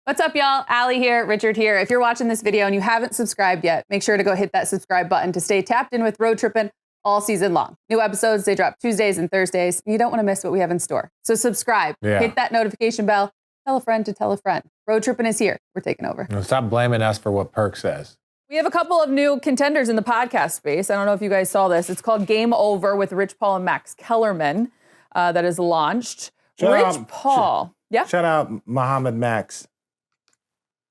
What's up, y'all? Allie here, Richard here. If you're watching this video and you haven't subscribed yet, make sure to go hit that subscribe button to stay tapped in with Road Trippin all season long. New episodes, they drop Tuesdays and Thursdays. You don't want to miss what we have in store. So subscribe, hit that notification bell, tell a friend to tell a friend. Road Trippin is here. We're taking over. No, stop blaming us for what Perk says. We have a couple of new contenders in the podcast space. I don't know if you guys saw this. It's called Game Over with Rich Paul and Max Kellerman that is launched. Paul. Yeah? Shout out Muhammad Max.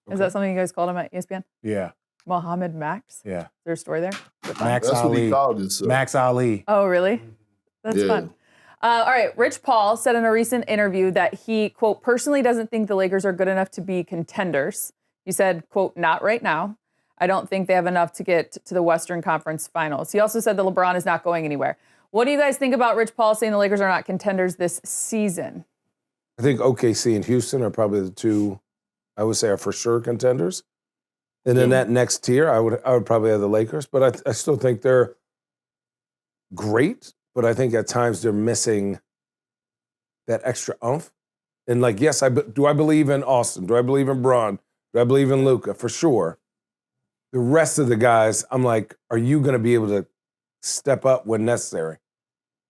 Is that something you guys called him at ESPN? Yeah. Muhammad Max? Yeah. Is there a story there? Max That's Ali. what he called it, sir. Max Ali. Oh, really? That's fun. All right. Rich Paul said in a recent interview that he, quote, personally doesn't think the Lakers are good enough to be contenders. He said, quote, not right now. I don't think they have enough to get to the Western Conference Finals. He also said that LeBron is not going anywhere. What do you guys think about Rich Paul saying the Lakers are not contenders this season? I think OKC and Houston are probably the two, I would say, are for sure contenders. And then that next tier, I would probably have the Lakers. But I still think they're great. But I think at times they're missing that extra oomph. And like, yes, do I believe in Austin? Do I believe in Braun? Do I believe in Luka? For sure. The rest of the guys, I'm like, are you going to be able to step up when necessary?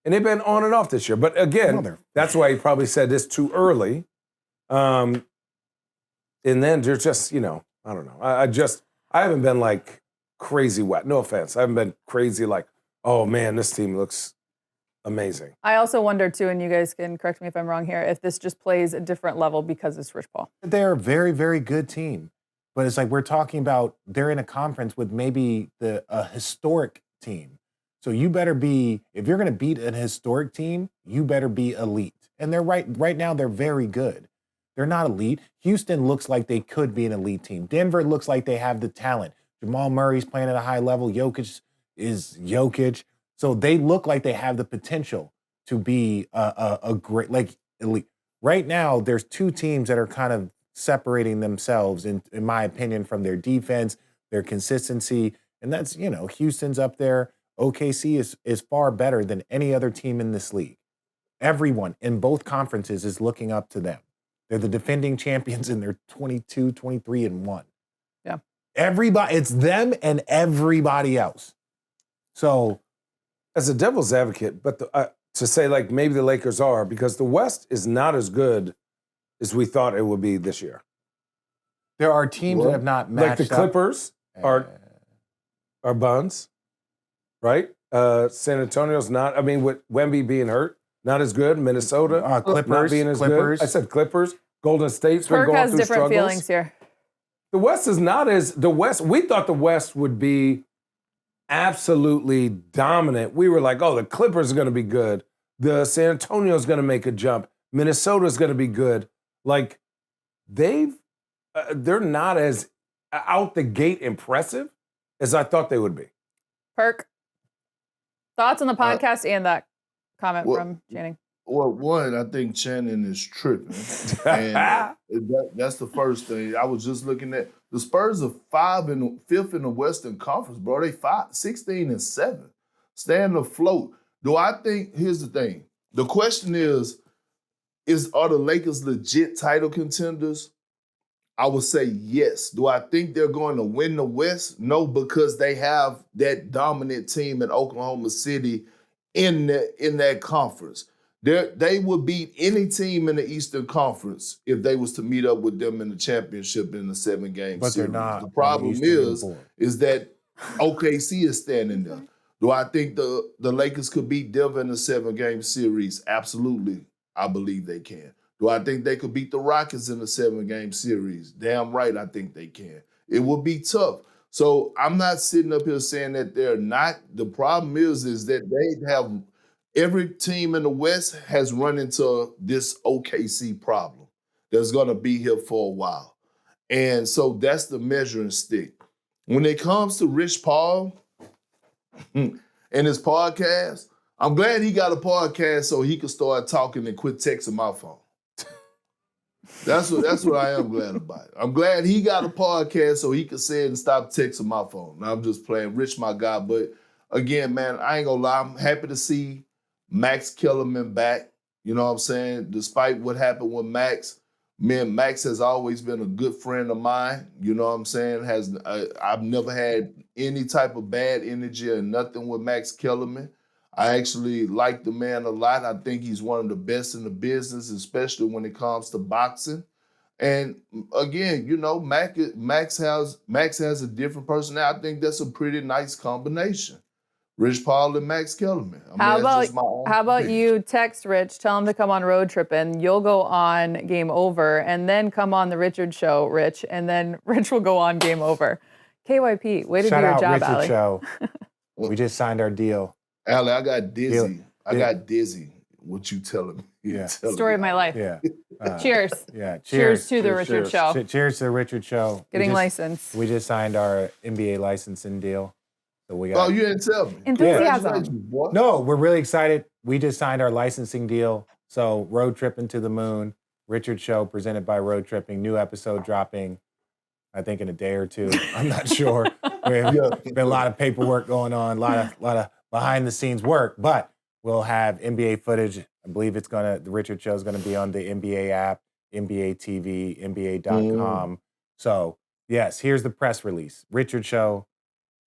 And they've been on and off this year. But again, that's why he probably said this too early. And then they're just, I don't know. I haven't been like crazy wet. No offense. I haven't been crazy like, oh man, this team looks amazing. I also wonder too, and you guys can correct me if I'm wrong here, if this just plays a different level because it's Rich Paul. They're a very, very good team. But it's like we're talking about they're in a conference with maybe a historic team. So you better be, if you're going to beat an historic team, you better be elite. And they're right now, they're very good. They're not elite. Houston looks like they could be an elite team. Denver looks like they have the talent. Jamal Murray's playing at a high level. Jokic is Jokic. So they look like they have the potential to be a great, like, elite. Right now, there's two teams that are kind of separating themselves, in my opinion, from their defense, their consistency. And that's, Houston's up there. OKC is far better than any other team in this league. Everyone in both conferences is looking up to them. They're the defending champions and they're 22, 23, and 1. Yeah. Everybody, it's them and everybody else. So, as a devil's advocate, but to say like maybe the Lakers are, because the West is not as good as we thought it would be this year. There are teams that have not matched like the Clippers are buns, right? San Antonio's not. I mean, with Wemby being hurt, not as good. Minnesota, Clippers not being as good. I said Clippers. Golden State's been Perk going has through different struggles. feelings here. The West is not as the West. We thought the West would be absolutely dominant. We were like, oh, the Clippers are going to be good. The San Antonio's going to make a jump. Minnesota's going to be good. Like they're not as out the gate impressive as I thought they would be. Perk, thoughts on the podcast and that comment from Channing? Well, one, I think Channing is tripping. And that's the first thing. I was just looking at the Spurs are 5th in the Western Conference, bro. They 16-7. Staying afloat. Here's the thing. The question is are the Lakers legit title contenders? I would say yes. Do I think they're going to win the West? No, because they have that dominant team in Oklahoma City in that conference. They would beat any team in the Eastern Conference if they was to meet up with them in the championship in the 7-game series. They're not. The problem is that OKC is standing there. Do I think the Lakers could beat Denver in the 7-game series? Absolutely. I believe they can. Do I think they could beat the Rockets in the 7-game series? Damn right I think they can. It would be tough. So I'm not sitting up here saying that they're not. The problem is that they have every team in the West has run into this OKC problem that's going to be here for a while. And so that's the measuring stick. When it comes to Rich Paul and his podcast, I'm glad he got a podcast so he could start talking and quit texting my phone. That's what I am glad about. I'm glad he got a podcast so he could say it and stop texting my phone. Now, I'm just playing. Rich, my guy. But again, man, I ain't gonna lie. I'm happy to see Max Kellerman back. You know what I'm saying? Despite what happened with Max, Man, Max has always been a good friend of mine. You know what I'm saying? I've never had any type of bad energy or nothing with Max Kellerman. I actually like the man a lot. I think he's one of the best in the business, especially when it comes to boxing. And again, you know, Max has a different personality. I think that's a pretty nice combination. Rich Paul and Max Kellerman. I mean, that's just my own How about opinion. you text Rich, tell him to come on Road Trippin. You'll go on Game Over, and then come on the Richard Show, Rich, and then Rich will go on Game Over. KYP, way to Shout do your out job, Richard Allie. Show. We just signed our deal. Allie, I got dizzy. I Yeah. got dizzy. What you telling me? Yeah. Story of my life. Yeah. Cheers. Yeah. Cheers to the Cheers, Richard cheers. Show. Cheers to the Richard Show. Getting licensed. We just signed our NBA licensing deal. So we got. Oh, you didn't tell me. Enthusiasm. Congratulations, boy. No, we're really excited. We just signed our licensing deal. So Road Trippin to the Moon, Richard Show presented by Road Tripping. New episode dropping, I think in a day or two. I'm not sure. There's been a lot of paperwork going on, a lot of behind the scenes work, but we'll have NBA footage. I believe the Richard Show is gonna be on the NBA app, NBA TV, NBA.com. So yes, here's the press release. Richard Show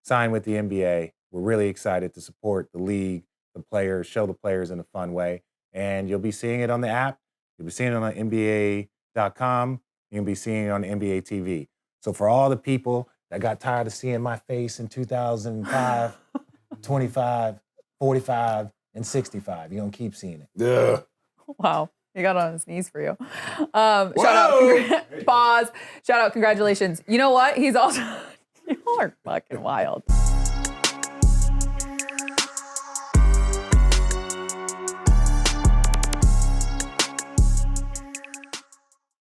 signed with the NBA. We're really excited to support the league, the players, show the players in a fun way. And you'll be seeing it on the app. You'll be seeing it on NBA.com. You'll be seeing it on NBA TV. So for all the people that got tired of seeing my face in 2005, 25, 45, and 65, you're going to keep seeing it. Yeah. Wow. He got on his knees for you. Shout out. Pause. Shout out. Congratulations. You know what? He's also, you are fucking wild.